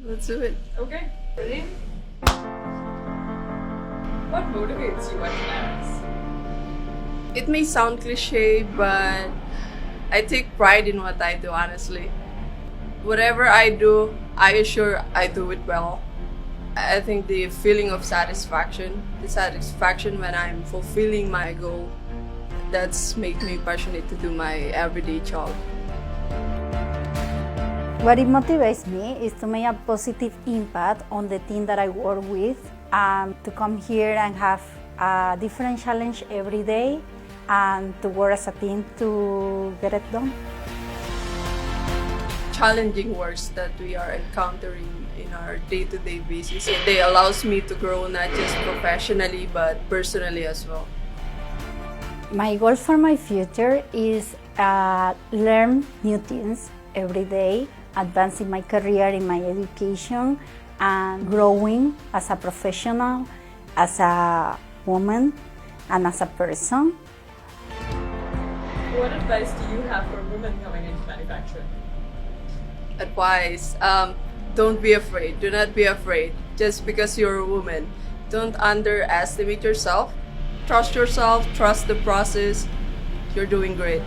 let's do it. Okay, ready? What motivates you at Tenaris? It may sound cliche, but I take pride in what I do, honestly. Whatever I do, I assure I do it well. I think the feeling of satisfaction, the satisfaction when I'm fulfilling my goal, that's make me passionate to do my everyday job. What it motivates me is to make a positive impact on the team that I work with, to come here and have a different challenge every day and to work as a team to get it done. Challenging works that we are encountering in our day-to-day basis, they allows me to grow not just professionally but personally as well. My goal for my future is learn new things every day, advancing my career in my education, and growing as a professional, as a woman, and as a person. What advice do you have for women coming into manufacturing? Advice, don't be afraid. Do not be afraid just because you're a woman. Don't underestimate yourself. Trust yourself, trust the process. You're doing great.